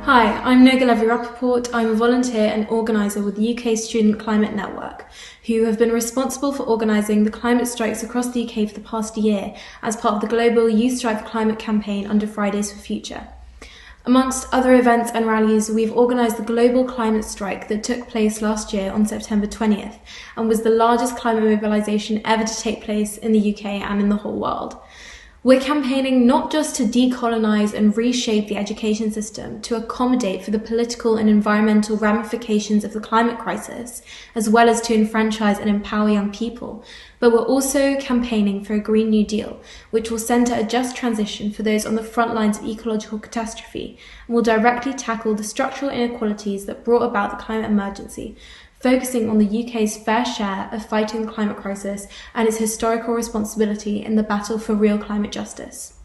Hi, I'm Noga Levy-Rapoport. I'm a volunteer and organiser with the UK Student Climate Network, who have been responsible for organising the climate strikes across the UK for the past year as part of the global Youth Strike for Climate campaign under Fridays for Future. Amongst other events and rallies, we've organised the global climate strike that took place last year on September 20th and was the largest climate mobilisation ever to take place in the UK and in the whole world. We're campaigning not just to decolonise and reshape the education system to accommodate for the political and environmental ramifications of the climate crisis, as well as to enfranchise and empower young people, but we're also campaigning for a Green New Deal, which will centre a just transition for those on the front lines of ecological catastrophe and will directly tackle the structural inequalities that brought about the climate emergency, focusing on the UK's fair share of fighting the climate crisis and its historical responsibility in the battle for real climate justice.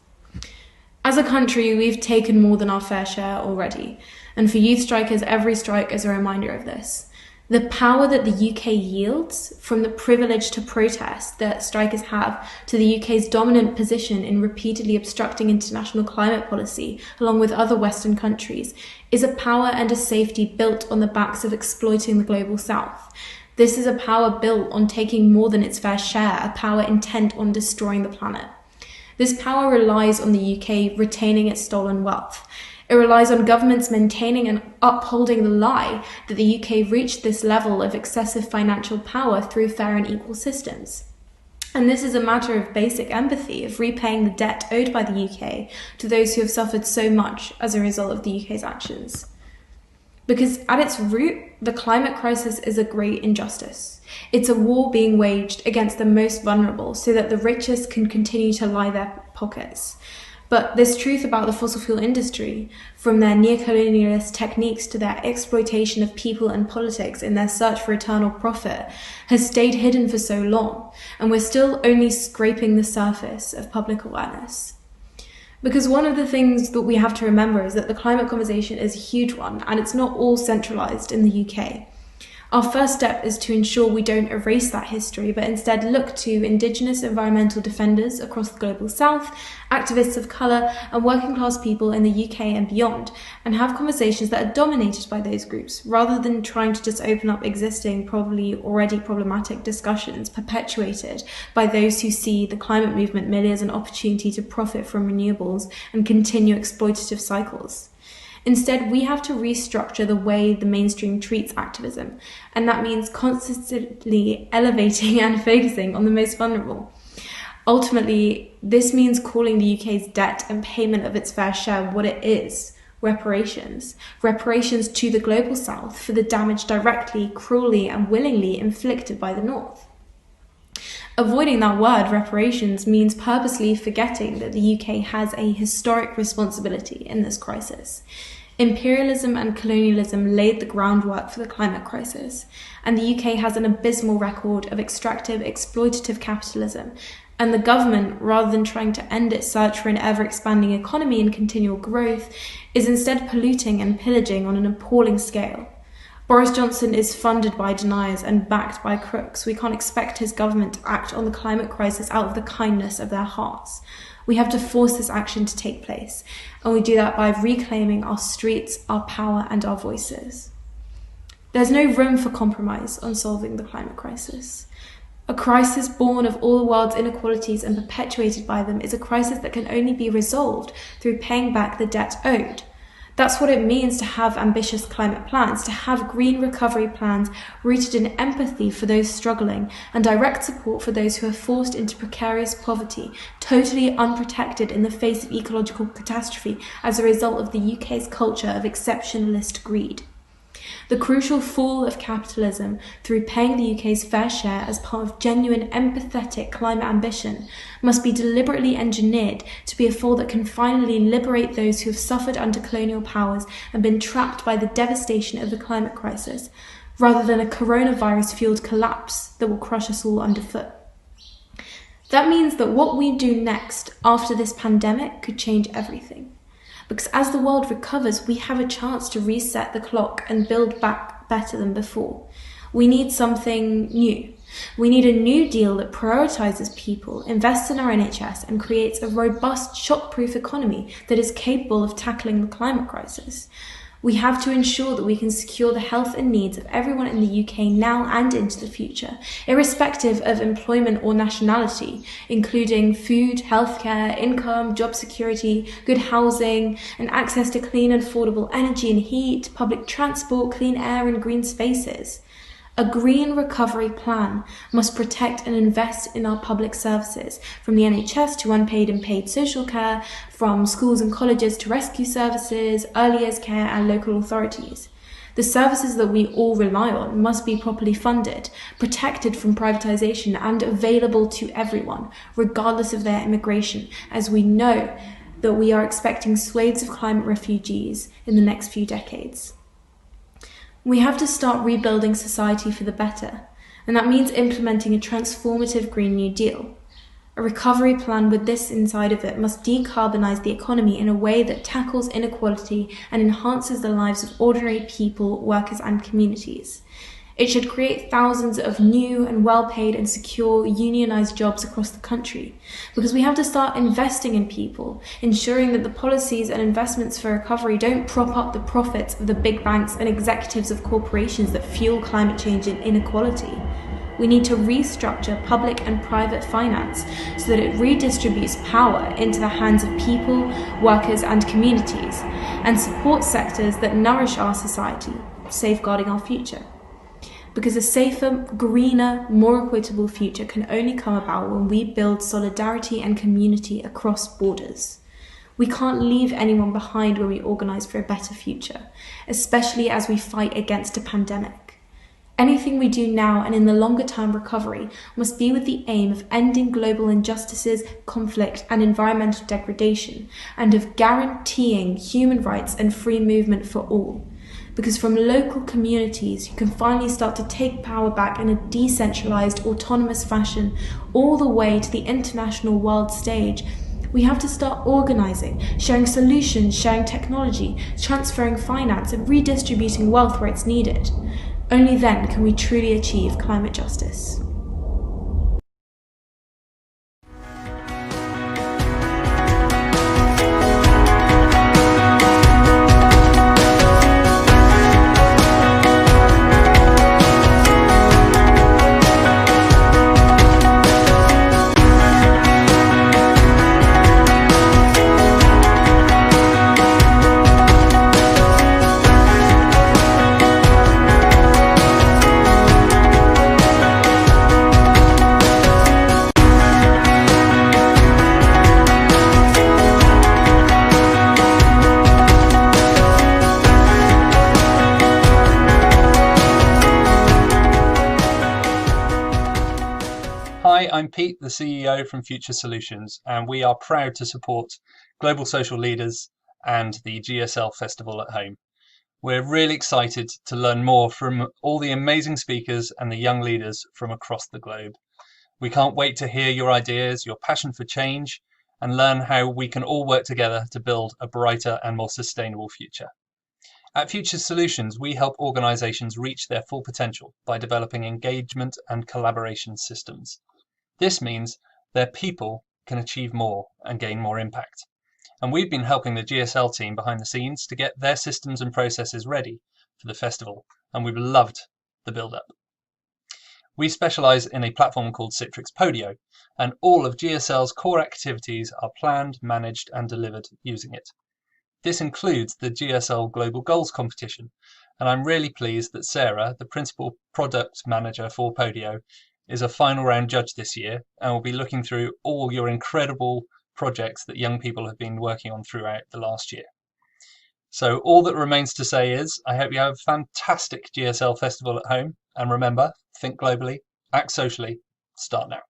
As a country, we've taken more than our fair share already, and for youth strikers, every strike is a reminder of this. The power that the UK yields from the privilege to protest that strikers have to the UK's dominant position in repeatedly obstructing international climate policy, along with other Western countries, is a power and a safety built on the backs of exploiting the global south. This is a power built on taking more than its fair share, a power intent on destroying the planet. This power relies on the UK retaining its stolen wealth. It relies on governments maintaining and upholding the lie that the UK reached this level of excessive financial power through fair and equal systems. And this is a matter of basic empathy, of repaying the debt owed by the UK to those who have suffered so much as a result of the UK's actions. Because at its root, the climate crisis is a great injustice. It's a war being waged against the most vulnerable so that the richest can continue to line their pockets. But this truth about the fossil fuel industry, from their neocolonialist techniques to their exploitation of people and politics in their search for eternal profit, has stayed hidden for so long, and we're still only scraping the surface of public awareness. Because one of the things that we have to remember is that the climate conversation is a huge one, and it's not all centralised in the UK. Our first step is to ensure we don't erase that history, but instead look to Indigenous environmental defenders across the global south, activists of colour, and working class people in the UK and beyond, and have conversations that are dominated by those groups, rather than trying to just open up existing, probably already problematic discussions perpetuated by those who see the climate movement merely as an opportunity to profit from renewables and continue exploitative cycles. Instead, we have to restructure the way the mainstream treats activism, and that means constantly elevating and focusing on the most vulnerable. Ultimately, this means calling the UK's debt and payment of its fair share what it is: reparations. Reparations to the global south for the damage directly, cruelly, and willingly inflicted by the north. Avoiding that word, reparations, means purposely forgetting that the UK has a historic responsibility in this crisis. Imperialism and colonialism laid the groundwork for the climate crisis, and the UK has an abysmal record of extractive, exploitative capitalism, and the government, rather than trying to end its search for an ever-expanding economy and continual growth, is instead polluting and pillaging on an appalling scale. Boris Johnson is funded by deniers and backed by crooks. We can't expect his government to act on the climate crisis out of the kindness of their hearts. We have to force this action to take place, and we do that by reclaiming our streets, our power, and our voices. There's no room for compromise on solving the climate crisis. A crisis born of all the world's inequalities and perpetuated by them is a crisis that can only be resolved through paying back the debt owed. That's what it means to have ambitious climate plans, to have green recovery plans rooted in empathy for those struggling and direct support for those who are forced into precarious poverty, totally unprotected in the face of ecological catastrophe as a result of the UK's culture of exceptionalist greed. The crucial fall of capitalism through paying the UK's fair share as part of genuine empathetic climate ambition must be deliberately engineered to be a fall that can finally liberate those who have suffered under colonial powers and been trapped by the devastation of the climate crisis, rather than a coronavirus-fueled collapse that will crush us all underfoot. That means that what we do next after this pandemic could change everything. Because as the world recovers, we have a chance to reset the clock and build back better than before. We need something new. We need a new deal that prioritises people, invests in our NHS, and creates a robust, shock-proof economy that is capable of tackling the climate crisis. We have to ensure that we can secure the health and needs of everyone in the UK now and into the future, irrespective of employment or nationality, including food, healthcare, income, job security, good housing, and access to clean and affordable energy and heat, public transport, clean air, and green spaces. A green recovery plan must protect and invest in our public services, from the NHS to unpaid and paid social care, from schools and colleges to rescue services, early years care and local authorities. The services that we all rely on must be properly funded, protected from privatisation and available to everyone, regardless of their immigration, as we know that we are expecting swathes of climate refugees in the next few decades. We have to start rebuilding society for the better, and that means implementing a transformative Green New Deal. A recovery plan with this inside of it must decarbonise the economy in a way that tackles inequality and enhances the lives of ordinary people, workers and communities. It should create thousands of new and well-paid and secure unionised jobs across the country, because we have to start investing in people, ensuring that the policies and investments for recovery don't prop up the profits of the big banks and executives of corporations that fuel climate change and inequality. We need to restructure public and private finance so that it redistributes power into the hands of people, workers and communities, and supports sectors that nourish our society, safeguarding our future. Because a safer, greener, more equitable future can only come about when we build solidarity and community across borders. We can't leave anyone behind when we organise for a better future, especially as we fight against a pandemic. Anything we do now and in the longer term recovery must be with the aim of ending global injustices, conflict and environmental degradation, and of guaranteeing human rights and free movement for all. Because from local communities, you can finally start to take power back in a decentralised, autonomous fashion, all the way to the international world stage. We have to start organising, sharing solutions, sharing technology, transferring finance and redistributing wealth where it's needed. Only then can we truly achieve climate justice. Hi, I'm Pete, the CEO from Future Solutions, and we are proud to support global social leaders and the GSL Festival at home. We're really excited to learn more from all the amazing speakers and the young leaders from across the globe. We can't wait to hear your ideas, your passion for change, and learn how we can all work together to build a brighter and more sustainable future. At Future Solutions, we help organisations reach their full potential by developing engagement and collaboration systems. This means their people can achieve more and gain more impact. And we've been helping the GSL team behind the scenes to get their systems and processes ready for the festival, and we've loved the build-up. We specialise in a platform called Citrix Podio, and all of GSL's core activities are planned, managed and delivered using it. This includes the GSL Global Goals competition, and I'm really pleased that Sarah, the Principal Product Manager for Podio, is a final round judge this year and will be looking through all your incredible projects that young people have been working on throughout the last year. So all that remains to say is, I hope you have a fantastic GSL Festival at home, and remember, think globally, act socially, start now.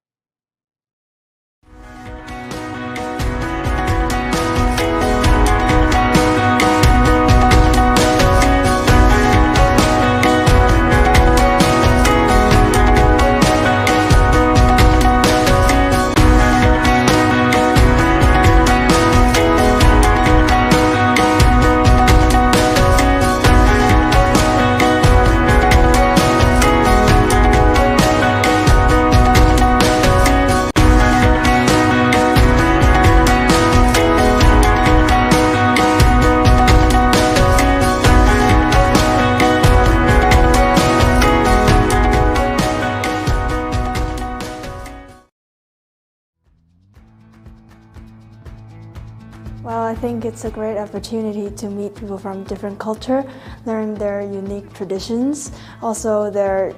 Well, I think it's a great opportunity to meet people from different culture, learn their unique traditions, also their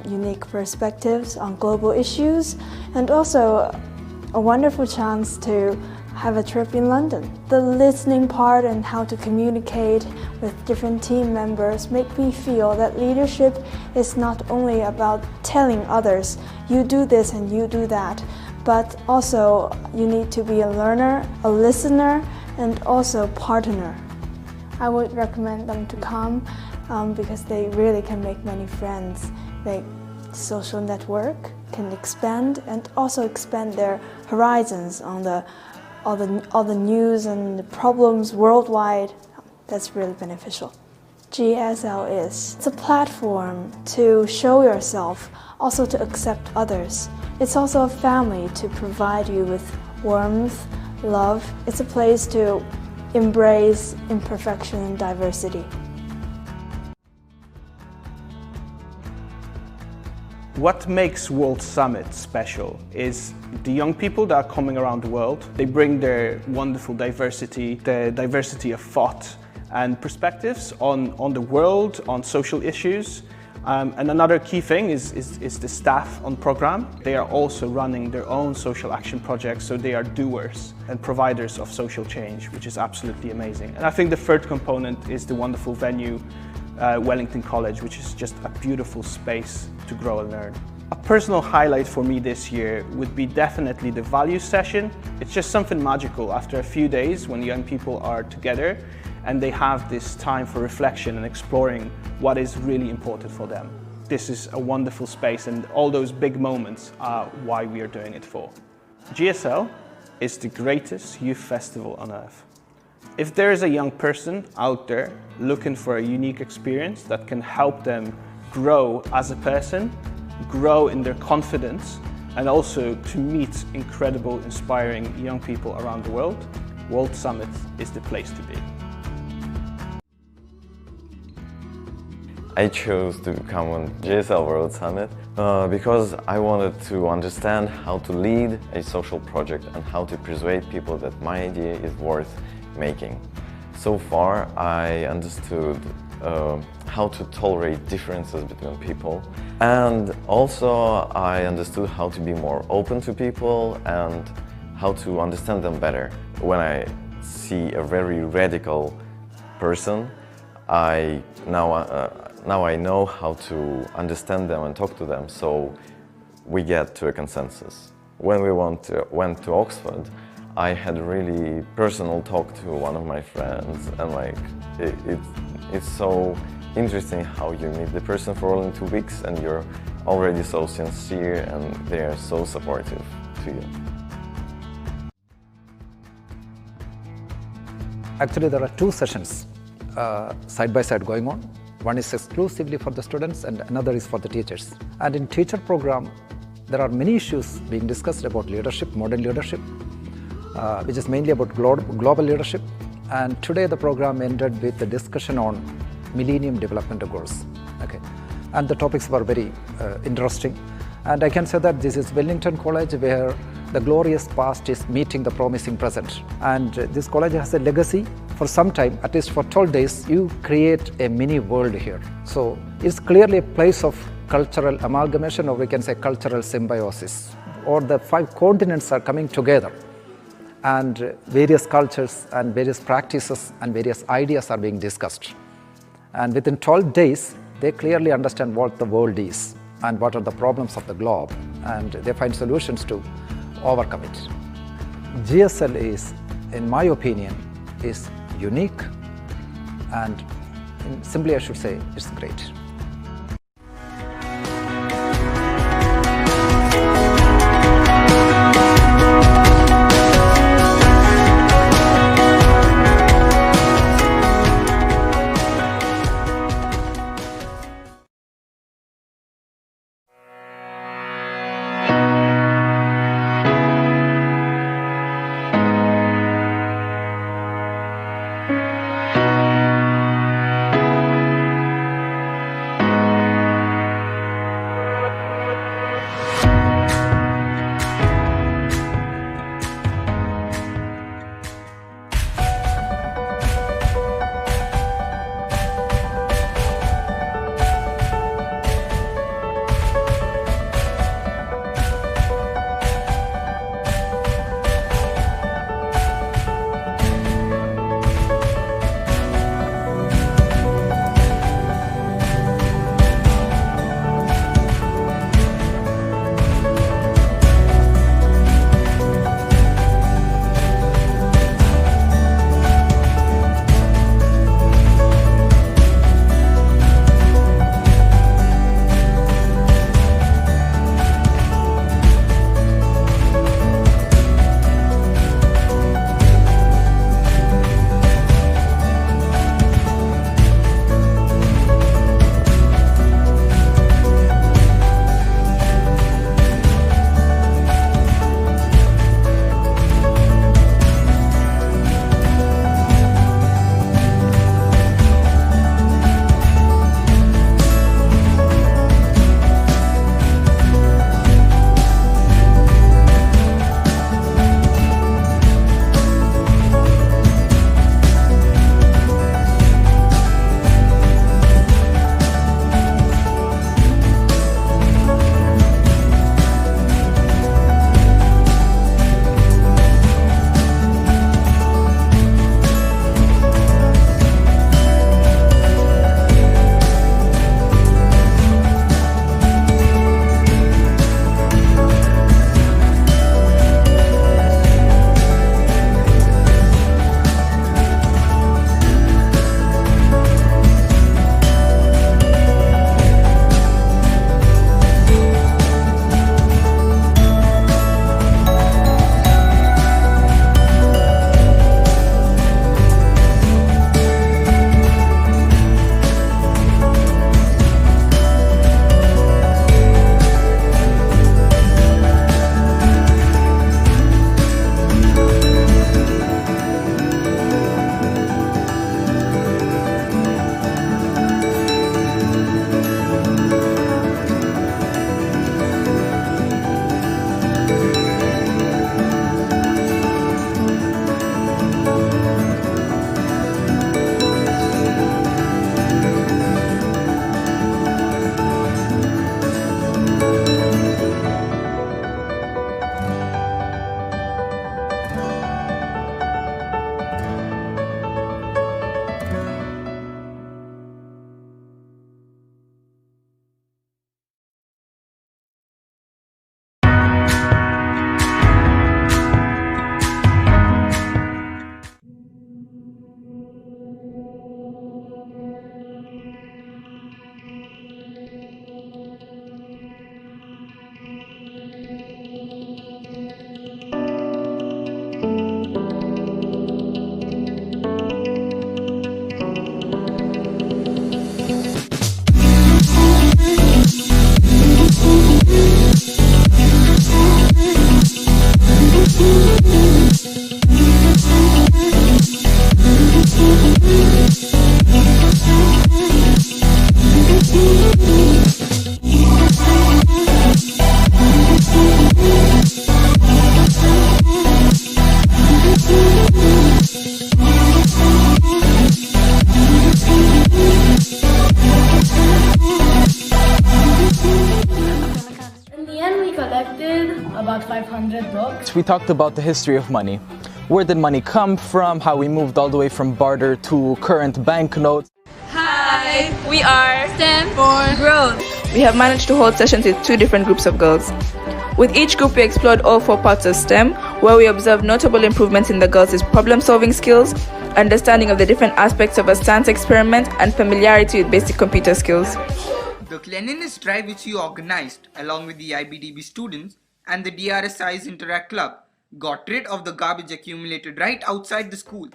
unique perspectives on global issues, and also a wonderful chance to have a trip in London. The listening part and how to communicate with different team members make me feel that leadership is not only about telling others, you do this and you do that, but also you need to be a learner, a listener, and also partner. I would recommend them to come because they really can make many friends. Their social network can expand and also expand their horizons on all the news and the problems worldwide. That's really beneficial. GSL it's a platform to show yourself, also to accept others. It's also a family to provide you with warmth, love. It's a place to embrace imperfection and diversity. What makes World Summit special is the young people that are coming around the world. They bring their wonderful diversity, the diversity of thought and perspectives on the world, on social issues. And another key thing is the staff on program. They are also running their own social action projects, so they are doers and providers of social change, which is absolutely amazing. And I think the third component is the wonderful venue, Wellington College, which is just a beautiful space to grow and learn. A personal highlight for me this year would be definitely the values session. It's just something magical after a few days when young people are together and they have this time for reflection and exploring what is really important for them. This is a wonderful space, and all those big moments are why we are doing it for. GSL is the greatest youth festival on earth. If there is a young person out there looking for a unique experience that can help them grow as a person, grow in their confidence, and also to meet incredible, inspiring young people around the world, World Summit is the place to be. I chose to come on GSL World Summit because I wanted to understand how to lead a social project and how to persuade people that my idea is worth making. So far, I understood how to tolerate differences between people, and also I understood how to be more open to people and how to understand them better. When I see a very radical person, now I know how to understand them and talk to them, so we get to a consensus. When we went to Oxford, I had a really personal talk to one of my friends, and it's so interesting how you meet the person for only 2 weeks and you're already so sincere and they are so supportive to you. Actually, there are 2 sessions side by side going on. One is exclusively for the students and another is for the teachers. And in teacher program, there are many issues being discussed about leadership, modern leadership, which is mainly about global leadership. And today the program ended with a discussion on Millennium Development Goals. Okay. And the topics were very interesting. And I can say that this is Wellington College, where the glorious past is meeting the promising present. And this college has a legacy. For some time, at least for 12 days, you create a mini world here. So it's clearly a place of cultural amalgamation, or we can say cultural symbiosis, or the 5 continents are coming together and various cultures and various practices and various ideas are being discussed. And within 12 days, they clearly understand what the world is and what are the problems of the globe, and they find solutions to overcome it. GSL is, in my opinion, is unique, and simply I should say it's great. about 500 books. We talked about the history of money. Where did money come from? How we moved all the way from barter to current banknotes. Hi, we are STEM for Growth. We have managed to hold sessions with 2 different groups of girls. With each group, we explored all 4 parts of STEM, where we observed notable improvements in the girls' problem-solving skills, understanding of the different aspects of a science experiment, and familiarity with basic computer skills. The cleanliness drive which we organized along with the IBDB students and the DRSI's Interact Club got rid of the garbage accumulated right outside the school.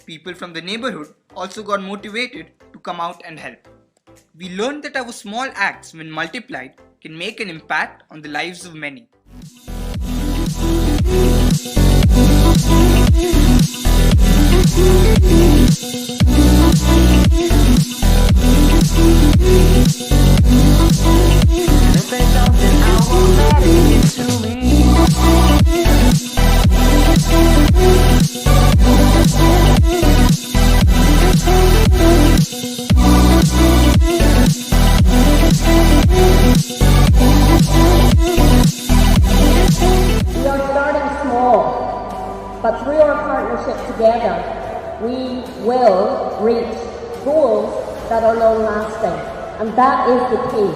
People from the neighborhood also got motivated to come out and help. We learned that our small acts, when multiplied, can make an impact on the lives of many. We are starting small, but through our partnership together, we will reach goals that are long-lasting, and that is the key: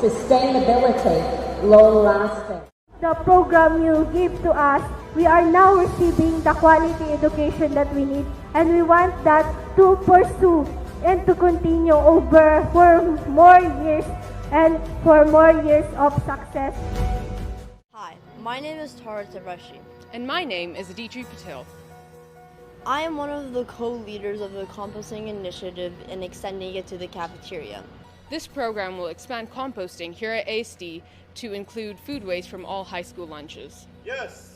sustainability, long-lasting. The program you give to us, we are now receiving the quality education that we need, and we want that to pursue and to continue over for more years and for more years of success. Hi, my name is Tara Tarashi. And my name is Aditri Patil. I am one of the co-leaders of the composting initiative and extending it to the cafeteria. This program will expand composting here at ASD to include food waste from all high school lunches. Yes!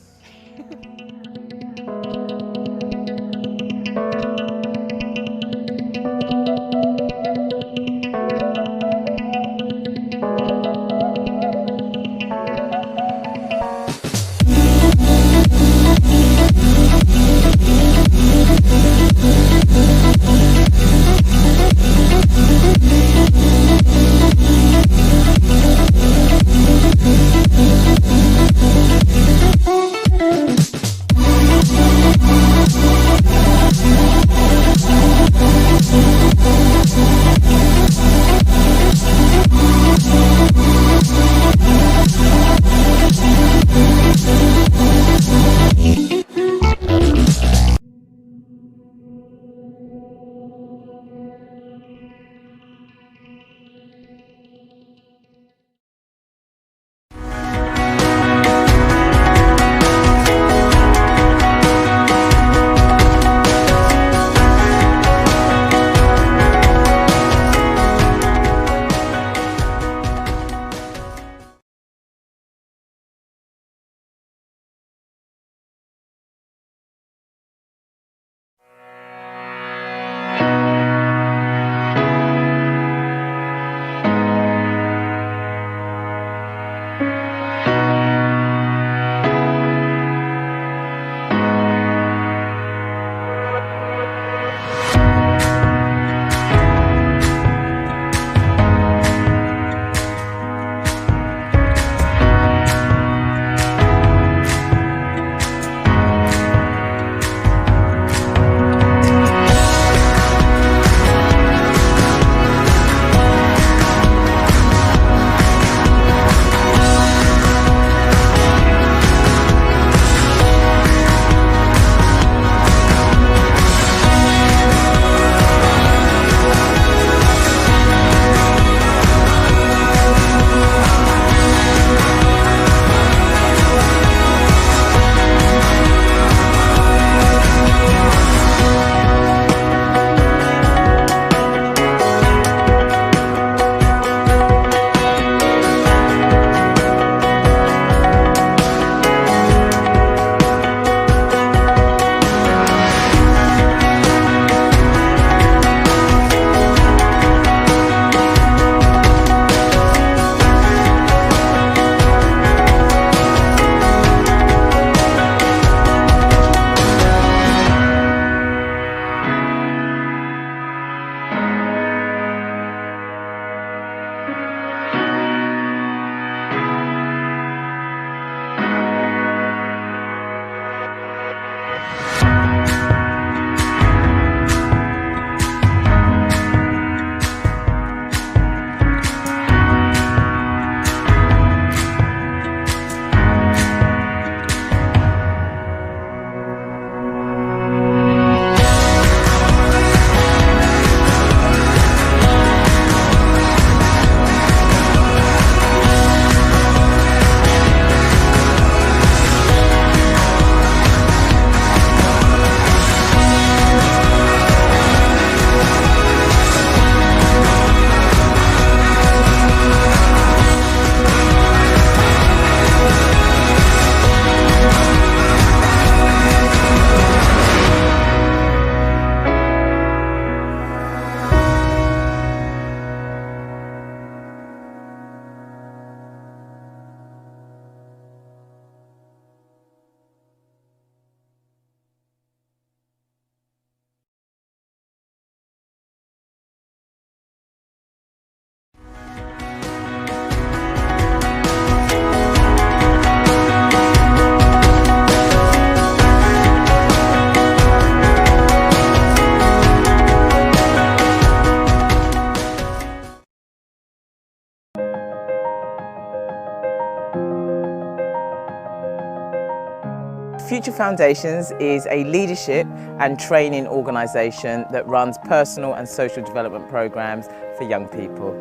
Future Foundations is a leadership and training organisation that runs personal and social development programmes for young people.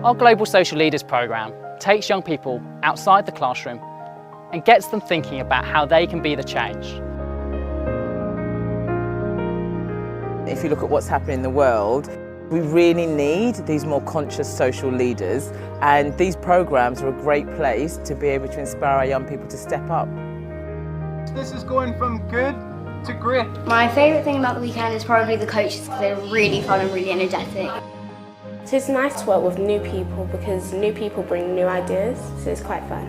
Our Global Social Leaders programme takes young people outside the classroom and gets them thinking about how they can be the change. If you look at what's happening in the world, we really need these more conscious social leaders, and these programmes are a great place to be able to inspire our young people to step up. This is going from good to great. My favourite thing about the weekend is probably the coaches, because they're really fun and really energetic. So it's nice to work with new people because new people bring new ideas, so it's quite fun.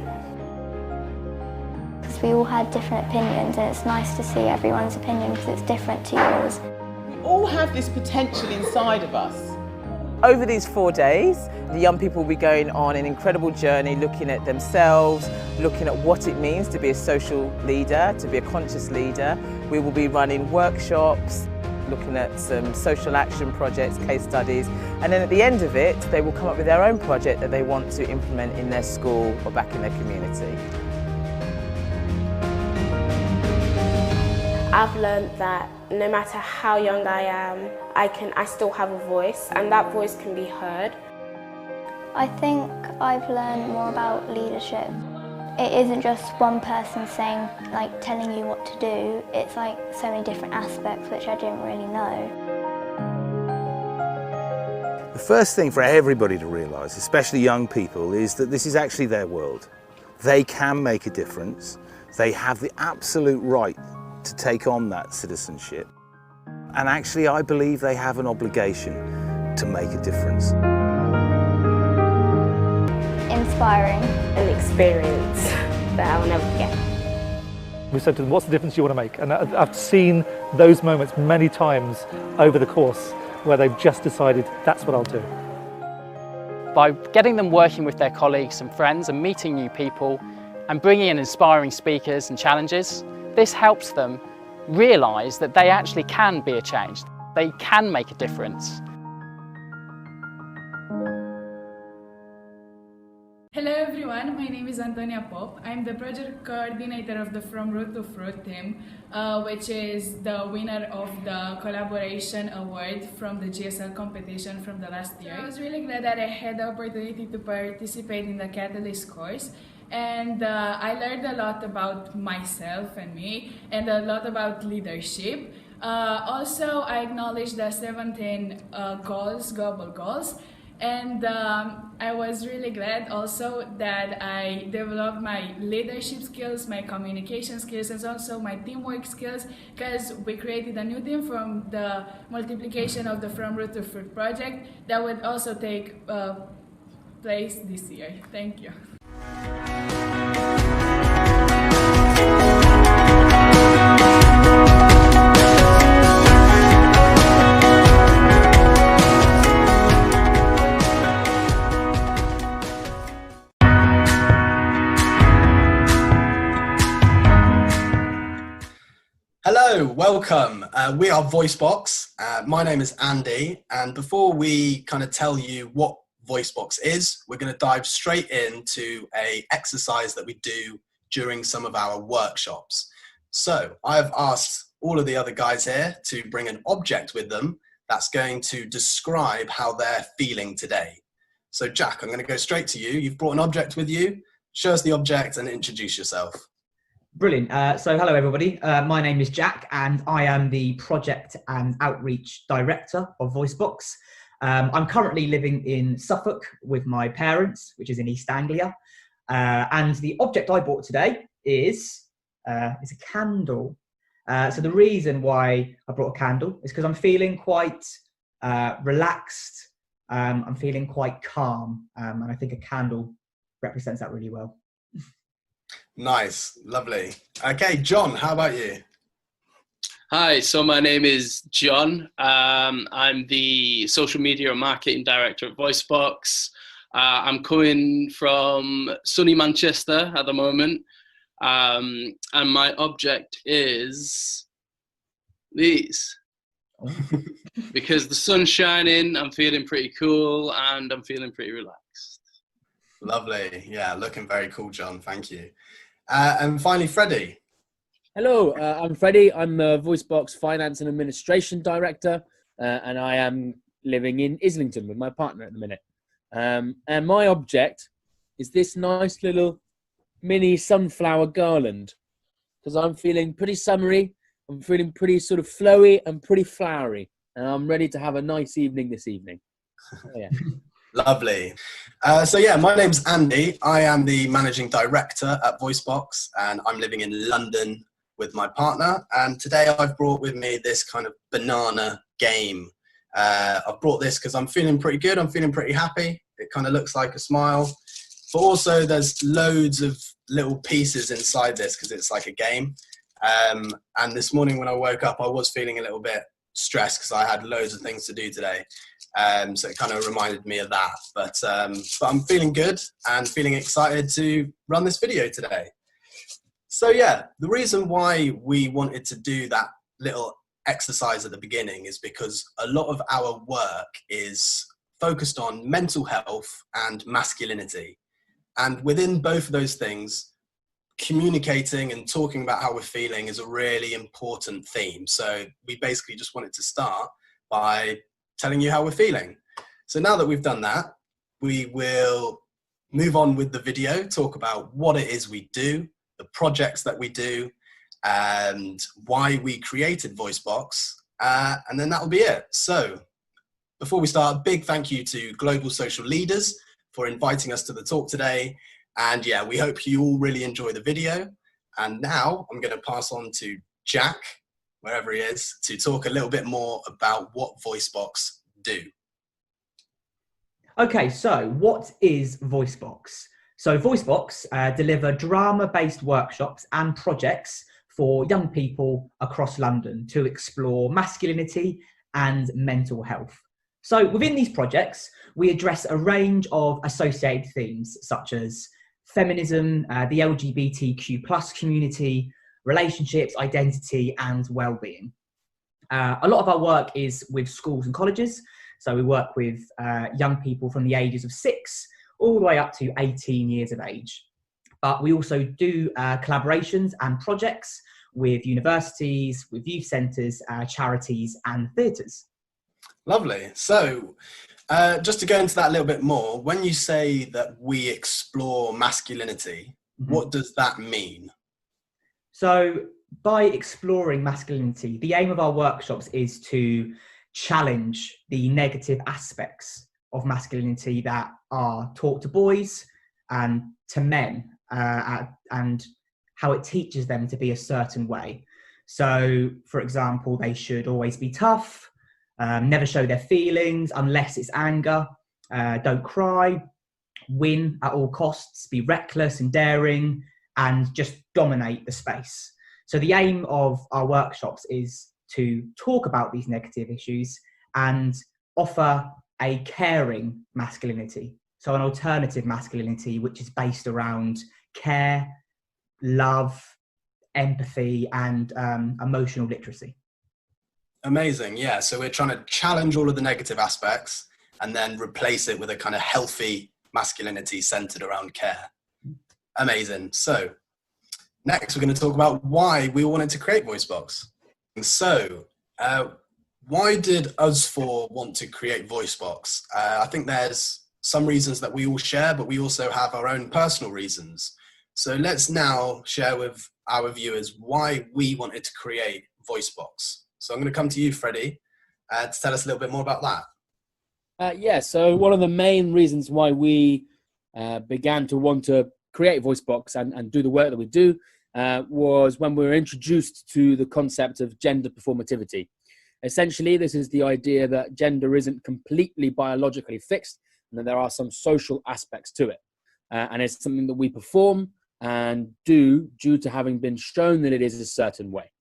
Because we all had different opinions, and it's nice to see everyone's opinion because it's different to yours. We all have this potential inside of us. Over these 4 days, the young people will be going on an incredible journey, looking at themselves, looking at what it means to be a social leader, to be a conscious leader. We will be running workshops, looking at some social action projects, case studies, and then at the end of it, they will come up with their own project that they want to implement in their school or back in their community. I've learned that no matter how young I am, I still have a voice, and that voice can be heard. I think I've learned more about leadership. It isn't just one person saying, like, telling you what to do. It's like so many different aspects which I didn't really know. The first thing for everybody to realise, especially young people, is that this is actually their world. They can make a difference. They have the absolute right to take on that citizenship. And actually, I believe they have an obligation to make a difference. Inspiring. An experience that I will never forget. We said to them, what's the difference you want to make? And I've seen those moments many times over the course where they've just decided, that's what I'll do. By getting them working with their colleagues and friends and meeting new people and bringing in inspiring speakers and challenges, this helps them realise that they actually can be a change. They can make a difference. Hello everyone, my name is Antonia Pop. I'm the project coordinator of the From Root to Fruit team, which is the winner of the Collaboration Award from the GSL competition from the last year. I was really glad that I had the opportunity to participate in the Catalyst course, and I learned a lot about myself and me, and a lot about leadership. Also, I acknowledge the 17 global goals. And I was really glad also that I developed my leadership skills, my communication skills, and also my teamwork skills, because we created a new team from the multiplication of the From Root to Fruit project that would also take place this year. Thank you. Hello, welcome. We are Voicebox. My name is Andy, and before we kind of tell you what Voicebox is, we're going to dive straight into an exercise that we do during some of our workshops. So I've asked all of the other guys here to bring an object with them that's going to describe how they're feeling today. So Jack, I'm going to go straight to you. You've brought an object with you. Show us the object and introduce yourself. Brilliant. So hello everybody, my name is Jack and I am the Project and Outreach Director of Voicebox. I'm currently living in Suffolk with my parents, which is in East Anglia. And the object I brought today is a candle. So the reason why I brought a candle is because I'm feeling quite relaxed, I'm feeling quite calm, and I think a candle represents that really well. Nice, lovely. Okay, John, how about you? Hi, so my name is John. I'm the social media and marketing director at Voicebox. I'm coming from sunny Manchester at the moment, and my object is these. Because the sun's shining, I'm feeling pretty cool and I'm feeling pretty relaxed. Lovely. Yeah, looking very cool, John. Thank you. And finally, Freddie. Hello, I'm Freddie. I'm the Voicebox Finance and Administration Director, and I am living in Islington with my partner at the minute. And my object is this nice little mini sunflower garland, because I'm feeling pretty summery, I'm feeling pretty sort of flowy and pretty flowery, and I'm ready to have a nice evening this evening. Oh, yeah. Lovely. So yeah, my name's Andy. I am the Managing Director at Voicebox, and I'm living in London with my partner. And today I've brought with me this kind of banana game. I've brought this because I'm feeling pretty good. I'm feeling pretty happy. It kind of looks like a smile, but also there's loads of little pieces inside this because it's like a game. And this morning when I woke up, I was feeling a little bit stressed because I had loads of things to do today. So it kind of reminded me of that. But I'm feeling good and feeling excited to run this video today. So yeah, the reason why we wanted to do that little exercise at the beginning is because a lot of our work is focused on mental health and masculinity. And within both of those things, communicating and talking about how we're feeling is a really important theme. So we basically just wanted to start by telling you how we're feeling. So now that we've done that, we will move on with the video, talk about what it is we do, the projects that we do, and why we created Voicebox, and then that'll be it. So before we start, a big thank you to Global Social Leaders for inviting us to the talk today. And yeah, we hope you all really enjoy the video. And now I'm going to pass on to Jack, wherever he is, to talk a little bit more about what Voicebox do. Okay, so what is Voicebox? So Voicebox deliver drama-based workshops and projects for young people across London to explore masculinity and mental health. So within these projects, we address a range of associated themes such as feminism, the LGBTQ+ community, relationships, identity, and well-being. A lot of our work is with schools and colleges. So we work with young people from the ages of 6 all the way up to 18 years of age. But we also do collaborations and projects with universities, with youth centres, charities and theatres. Lovely. So just to go into that a little bit more, when you say that we explore masculinity, what does that mean? So by exploring masculinity, the aim of our workshops is to challenge the negative aspects of masculinity that are taught to boys and to men, and how it teaches them to be a certain way. So, for example, they should always be tough, never show their feelings unless it's anger, don't cry, win at all costs, be reckless and daring, and just dominate the space. So the aim of our workshops is to talk about these negative issues and offer a caring masculinity. So an alternative masculinity, which is based around care, love, empathy, and emotional literacy. Amazing. Yeah. So we're trying to challenge all of the negative aspects and then replace it with a kind of healthy masculinity centered around care. Amazing. So next, we're going to talk about why we wanted to create Voicebox. So, why did us four want to create Voicebox? I think there's some reasons that we all share, but we also have our own personal reasons. So let's now share with our viewers why we wanted to create Voicebox. So I'm going to come to you, Freddie, to tell us a little bit more about that. Yeah, so one of the main reasons why we began to want to create Voicebox and do the work that we do was when we were introduced to the concept of gender performativity. Essentially, this is the idea that gender isn't completely biologically fixed and that there are some social aspects to it. And it's something that we perform and do due to having been shown that it is a certain way.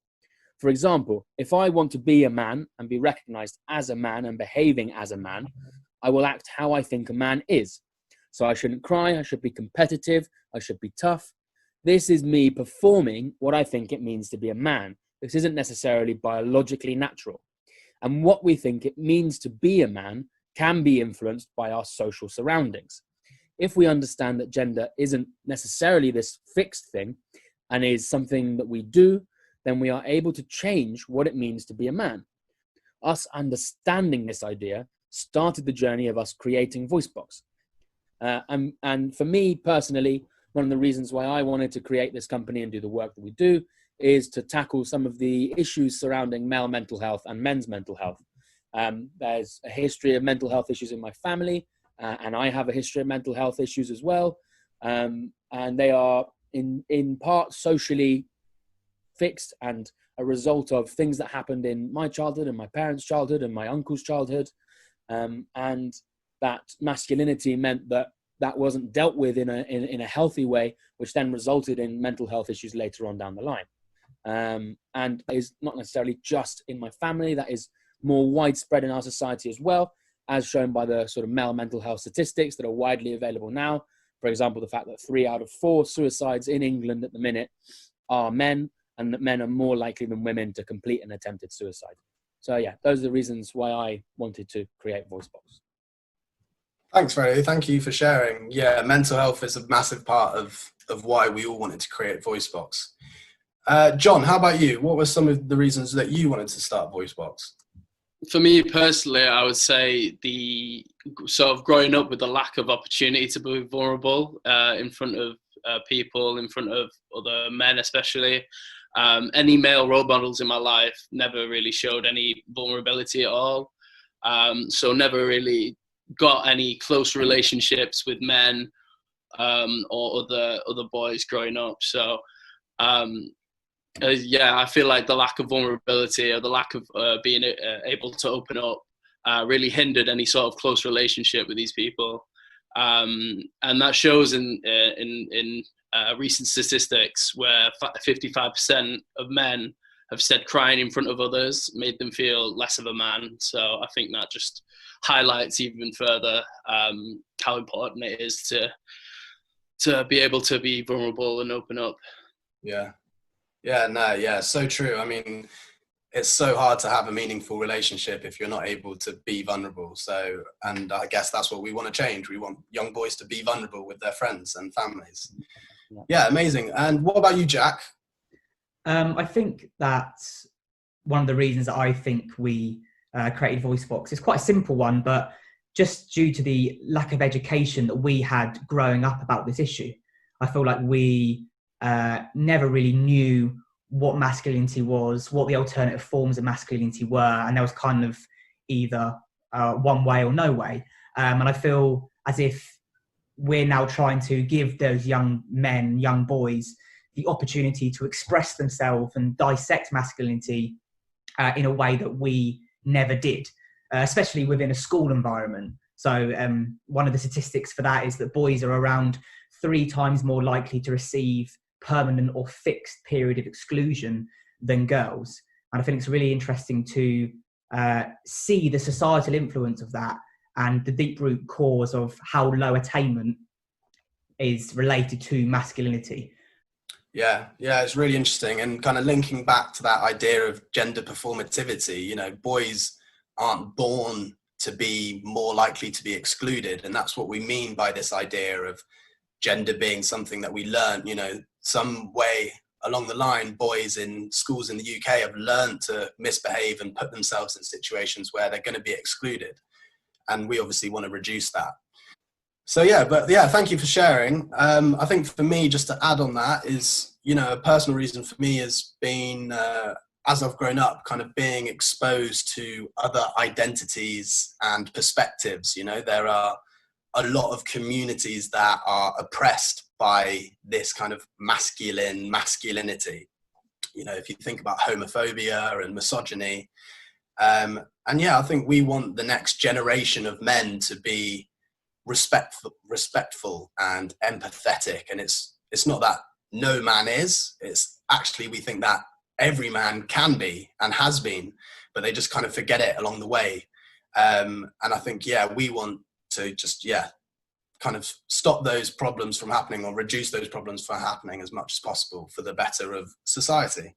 For example, if I want to be a man and be recognized as a man and behaving as a man, I will act how I think a man is. So I shouldn't cry, I should be competitive, I should be tough. This is me performing what I think it means to be a man. This isn't necessarily biologically natural. And what we think it means to be a man can be influenced by our social surroundings. If we understand that gender isn't necessarily this fixed thing, and is something that we do, then we are able to change what it means to be a man. Us understanding this idea started the journey of us creating Voicebox. And for me personally, one of the reasons why I wanted to create this company and do the work that we do is to tackle some of the issues surrounding male mental health and men's mental health. There's a history of mental health issues in my family, and I have a history of mental health issues as well. And they are in part socially fixed and a result of things that happened in my childhood and my parents' childhood and my uncle's childhood. And that masculinity meant that that wasn't dealt with in a healthy way, which then resulted in mental health issues later on down the line. And is not necessarily just in my family, that is more widespread in our society as well, as shown by the sort of male mental health statistics that are widely available now. For example, the fact that 3 out of 4 suicides in England at the minute are men, and that men are more likely than women to complete an attempted suicide. So yeah, those are the reasons why I wanted to create Voicebox. Thanks, Freddie. Thank you for sharing. Yeah, mental health is a massive part of why we all wanted to create Voicebox. John, how about you? What were some of the reasons that you wanted to start Voicebox? For me personally, I would say the sort of growing up with the lack of opportunity to be vulnerable in front of people, in front of other men especially. Any male role models in my life never really showed any vulnerability at all. So never really got any close relationships with men or other boys growing up. So yeah, I feel like the lack of vulnerability or the lack of being able to open up really hindered any sort of close relationship with these people. And that shows in recent statistics where 55% of men have said crying in front of others made them feel less of a man. So I think that just highlights even further how important it is to be able to be vulnerable and open up. Yeah, so true. I mean, it's so hard to have a meaningful relationship if you're not able to be vulnerable. So, and I guess that's what we want to change. We want young boys to be vulnerable with their friends and families. Yeah, amazing. And what about you, Jack? I think that one of the reasons that I think we created Voicebox is quite a simple one, but just due to the lack of education that we had growing up about this issue. I feel like we never really knew what masculinity was, what the alternative forms of masculinity were, and there was kind of either one way or no way. And I feel as if we're now trying to give those young men, young boys, the opportunity to express themselves and dissect masculinity in a way that we never did, especially within a school environment. So one of the statistics for that is that boys are around 3 times more likely to receive permanent or fixed period of exclusion than girls. And I think it's really interesting to see the societal influence of that and the deep root cause of how low attainment is related to masculinity. Yeah, it's really interesting. And kind of linking back to that idea of gender performativity, you know, boys aren't born to be more likely to be excluded. And that's what we mean by this idea of gender being something that we learn, you know, some way along the line, boys in schools in the UK have learned to misbehave and put themselves in situations where they're going to be excluded. And we obviously want to reduce that. So yeah, thank you for sharing. I think for me, just to add on that is, you know, a personal reason for me has been, as I've grown up, kind of being exposed to other identities and perspectives. You know, there are a lot of communities that are oppressed by this kind of masculinity. You know, if you think about homophobia and misogyny, and yeah, I think we want the next generation of men to be respectful and empathetic. And it's not that no man is, it's actually, we think that every man can be and has been, but they just kind of forget it along the way. And I think, yeah, we want to just, kind of stop those problems from happening or reduce those problems from happening as much as possible for the better of society.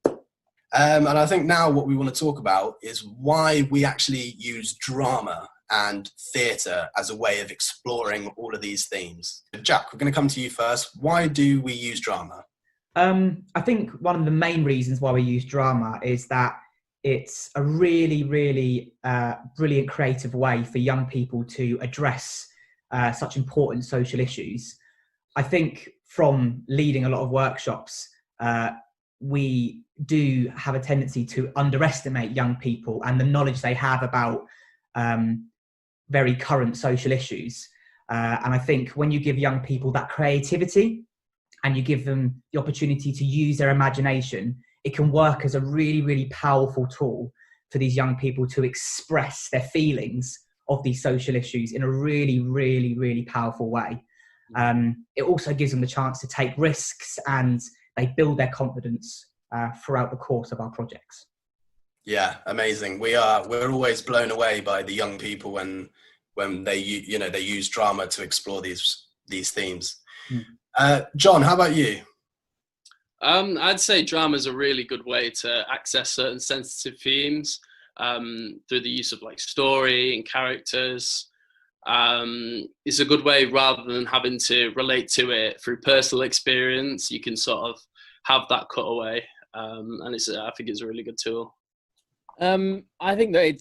And I think now what we want to talk about is why we actually use drama and theatre as a way of exploring all of these themes. Jack, we're going to come to you first. Why do we use drama? I think one of the main reasons why we use drama is that it's a really, really brilliant creative way for young people to address such important social issues. I think from leading a lot of workshops, we do have a tendency to underestimate young people and the knowledge they have about very current social issues. And I think when you give young people that creativity and you give them the opportunity to use their imagination, it can work as a really, really powerful tool for these young people to express their feelings of these social issues in a really, really, really powerful way. It also gives them the chance to take risks, and they build their confidence throughout the course of our projects. Yeah, amazing. We're always blown away by the young people when they use drama to explore these themes. John, how about you? I'd say drama is a really good way to access certain sensitive themes through the use of like story and characters. It's a good way, rather than having to relate to it through personal experience, you can sort of have that cutaway, and I think it's a really good tool. I think that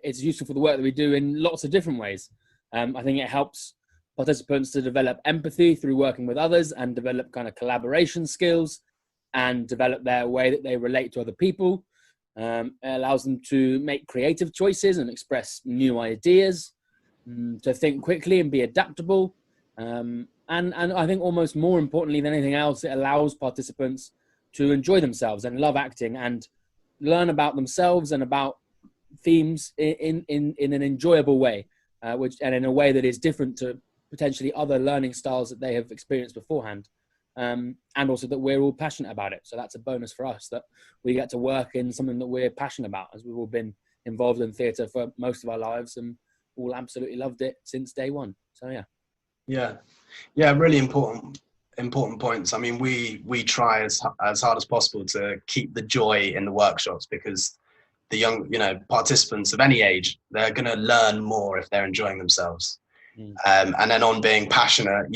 it's useful for the work that we do in lots of different ways. I think it helps participants to develop empathy through working with others and develop kind of collaboration skills and develop their way that they relate to other people. It allows them to make creative choices and express new ideas, to think quickly and be adaptable. And I think almost more importantly than anything else, it allows participants to enjoy themselves and love acting and learn about themselves and about themes in an enjoyable way, and in a way that is different to potentially other learning styles that they have experienced beforehand. And also that we're all passionate about it. So that's a bonus for us, that we get to work in something that we're passionate about, as we've all been involved in theatre for most of our lives and all absolutely loved it since day one. So yeah, really important points. I mean, we try as hard as possible to keep the joy in the workshops, because the young, participants of any age, they're going to learn more if they're enjoying themselves. And then on being passionate,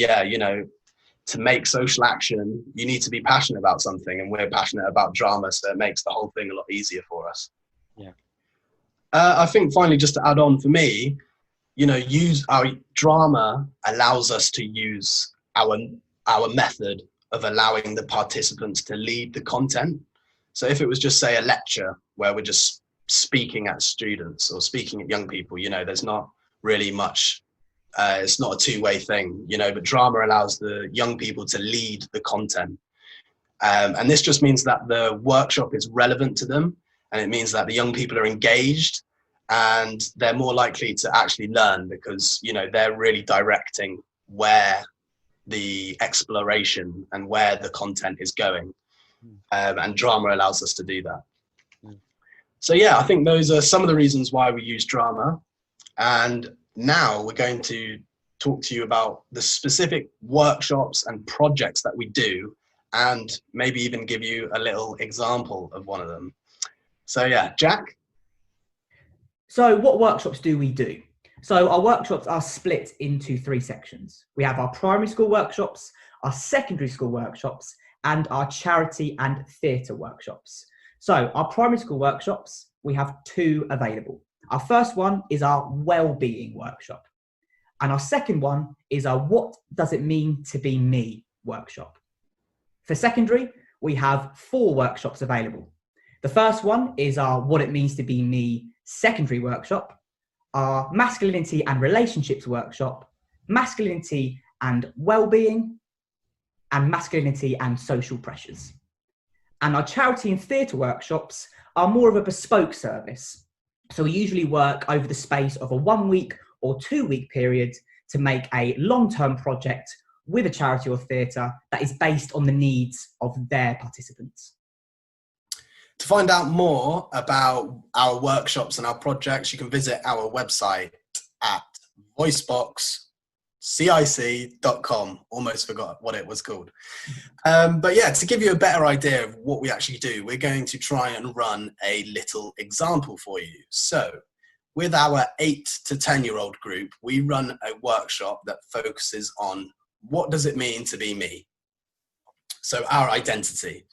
to make social action, you need to be passionate about something, and we're passionate about drama, so it makes the whole thing a lot easier for us. I think finally, just to add on for me, use our drama allows us to use our method of allowing the participants to lead the content. So if it was just, say, a lecture where we're just speaking at students or speaking at young people, there's not really much, it's not a two-way thing, but drama allows the young people to lead the content. And this just means that the workshop is relevant to them, and it means that the young people are engaged and they're more likely to actually learn, because, they're really directing where the exploration and where the content is going. And drama allows us to do that. So yeah, I think those are some of the reasons why we use drama. And now we're going to talk to you about the specific workshops and projects that we do, and maybe even give you a little example of one of them. So yeah, Jack? So what workshops do we do? So our workshops are split into 3 sections. We have our primary school workshops, our secondary school workshops, and our charity and theatre workshops. So our primary school workshops, we have 2 available. Our first one is our well-being workshop. And our second one is our what does it mean to be me workshop. For secondary, we have 4 workshops available. The first one is our what it means to be me secondary workshop, our masculinity and relationships workshop, masculinity and well-being, and masculinity and social pressures. And our charity and theatre workshops are more of a bespoke service. So we usually work over the space of a 1-week or 2-week period to make a long-term project with a charity or theatre that is based on the needs of their participants. To find out more about our workshops and our projects, you can visit our website at voiceboxcic.com. Almost forgot what it was called. But yeah, to give you a better idea of what we actually do, we're going to try and run a little example for you. So with our 8 to 10-year-old group, we run a workshop that focuses on what does it mean to be me. So our identity.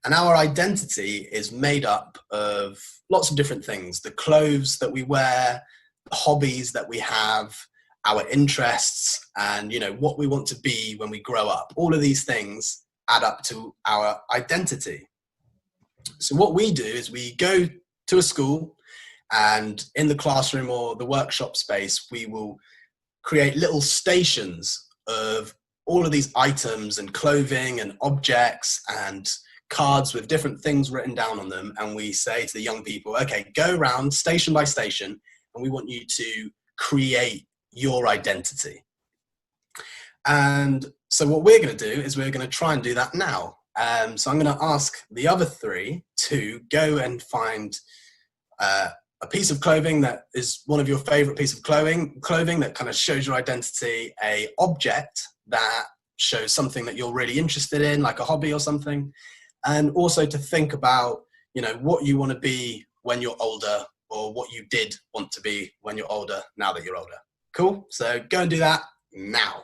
And our identity is made up of lots of different things. The clothes that we wear, the hobbies that we have, our interests, and what we want to be when we grow up. All of these things add up to our identity. So what we do is we go to a school, and in the classroom or the workshop space, we will create little stations of all of these items and clothing and objects and cards with different things written down on them. And we say to the young people, okay, go around station by station, and we want you to create your identity. And so what we're going to do is we're going to try and do that now. So I'm going to ask the other three to go and find a piece of clothing that is one of your favorite pieces of clothing that kind of shows your identity, a object that shows something that you're really interested in, like a hobby or something, and also to think about, what you want to be when you're older, or what you did want to be when you're older, now that you're older. Cool? So go and do that now.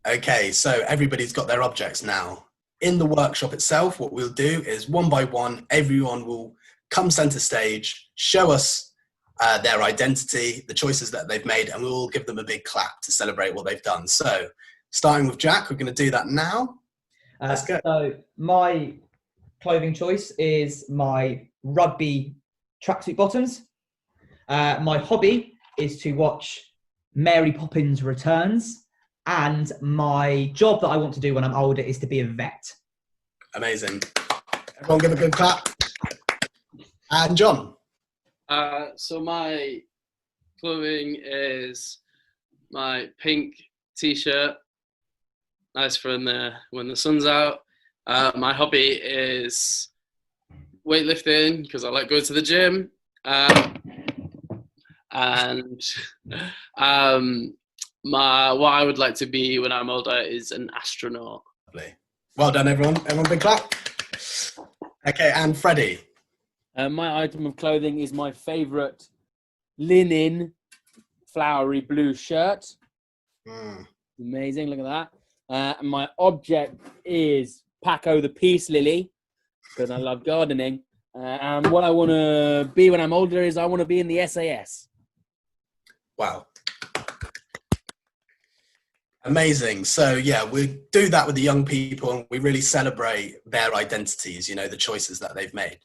Okay, so everybody's got their objects now. In the workshop itself, what we'll do is one by one, everyone will come center stage, show us their identity, the choices that they've made, and we'll give them a big clap to celebrate what they've done. So starting with Jack, we're going to do that now. Let's go. So my clothing choice is my rugby tracksuit bottoms. My hobby is to watch Mary Poppins Returns, and my job that I want to do when I'm older is to be a vet. Amazing. Everyone give a good clap. And John? So my clothing is my pink t-shirt, nice for when the sun's out. My hobby is weightlifting because I like going to the gym. And what I would like to be when I'm older is an astronaut. Lovely. Well done, everyone. Everyone, big clap. Okay, and Freddie. My item of clothing is my favourite linen flowery blue shirt. Amazing, look at that. And my object is Paco the Peace Lily, because I love gardening. And what I want to be when I'm older is I want to be in the SAS. Wow. Amazing. So yeah, we do that with the young people, and we really celebrate their identities, the choices that they've made.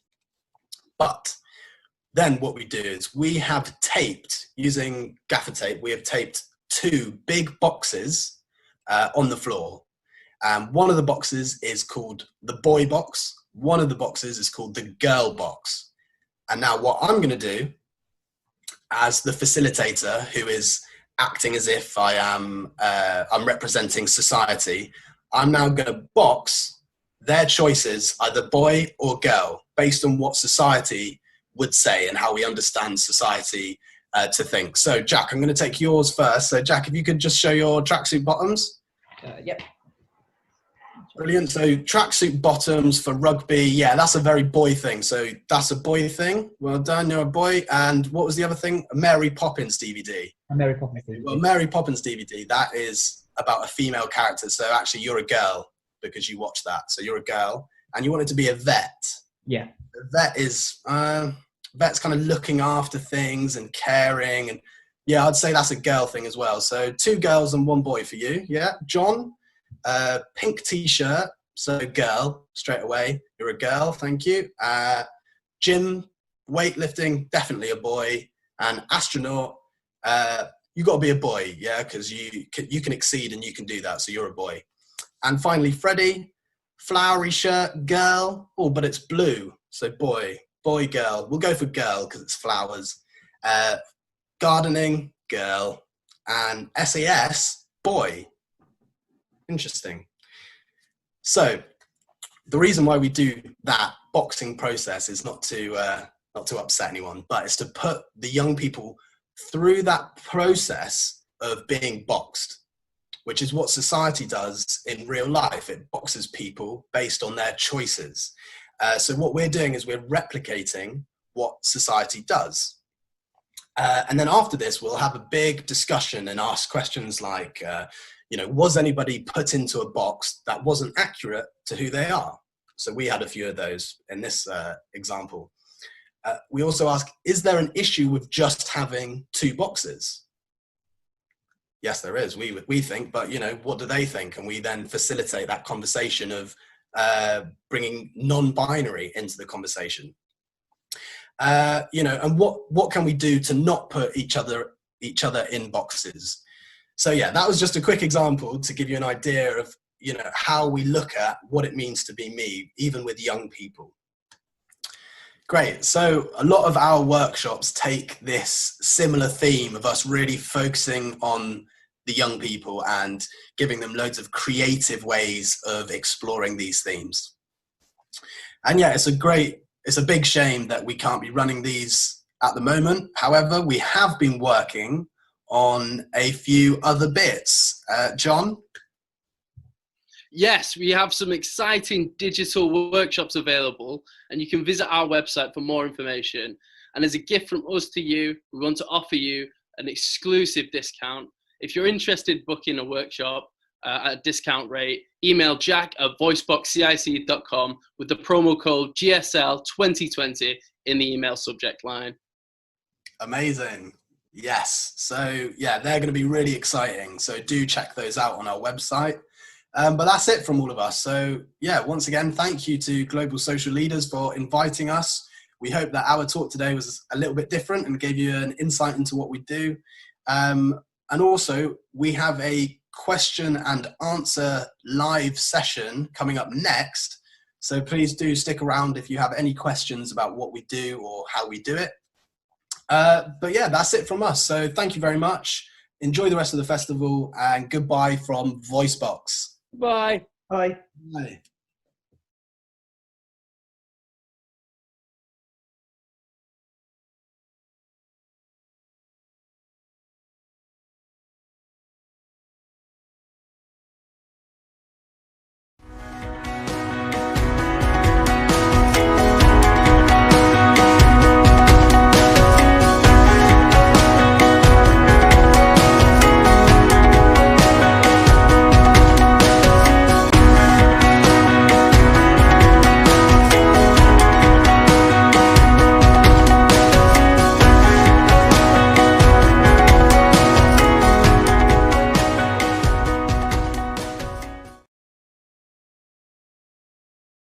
But then what we do is we have taped, using gaffer tape, we have taped 2 big boxes on the floor. One of the boxes is called the boy box. One of the boxes is called the girl box. And now what I'm going to do as the facilitator, who is acting as if I'm representing society, I'm now going to box their choices, either boy or girl, based on what society would say and how we understand society to think. So Jack, I'm going to take yours first. So Jack, if you could just show your tracksuit bottoms. Yep. Brilliant. So tracksuit bottoms for rugby. Yeah, that's a very boy thing. So that's a boy thing. Well done, you're a boy. And what was the other thing? A Mary Poppins DVD. A Mary Poppins DVD. Well, Mary Poppins DVD, that is about a female character. So actually you're a girl because you watched that. So you're a girl and you wanted to be a vet. Yeah. A vet is, vet's kind of looking after things and caring. And yeah, I'd say that's a girl thing as well. So 2 girls and 1 boy for you. Yeah. John? Pink t-shirt, so girl, straight away. You're a girl, thank you. Gym, weightlifting, definitely a boy. And astronaut, you got to be a boy, yeah, because you can exceed and you can do that, so you're a boy. And finally, Freddie, flowery shirt, girl. Oh, but it's blue, so boy, girl. We'll go for girl because it's flowers. Gardening, girl. And SAS, boy. Interesting. So the reason why we do that boxing process is not to upset anyone, but it's to put the young people through that process of being boxed, which is what society does in real life. It boxes people based on their choices. So what we're doing is we're replicating what society does. And then after this, we'll have a big discussion and ask questions like, you know, was anybody put into a box that wasn't accurate to who they are? So we had a few of those in this example. We also ask, is there an issue with just having 2 boxes? Yes, there is, we think, but you know, what do they think? And we then facilitate that conversation of bringing non-binary into the conversation. You know, and what can we do to not put each other in boxes? So yeah, that was just a quick example to give you an idea of, you know, how we look at what it means to be me, even with young people. Great. So a lot of our workshops take this similar theme of us really focusing on the young people and giving them loads of creative ways of exploring these themes. And yeah, it's a big shame that we can't be running these at the moment. However, we have been working on a few other bits. John? Yes, we have some exciting digital workshops available, and you can visit our website for more information. And as a gift from us to you, we want to offer you an exclusive discount. If you're interested in booking a workshop at a discount rate, email jack@voiceboxcic.com with the promo code GSL2020 in the email subject line. Amazing. Yes. So yeah, they're going to be really exciting. So do check those out on our website. But that's it from all of us. So yeah, once again, thank you to Global Social Leaders for inviting us. We hope that our talk today was a little bit different and gave you an insight into what we do. And also, we have a question and answer live session coming up next. So please do stick around if you have any questions about what we do or how we do it. But yeah, that's it from us. So thank you very much. Enjoy the rest of the festival and goodbye from Voicebox. Bye. Bye. Bye.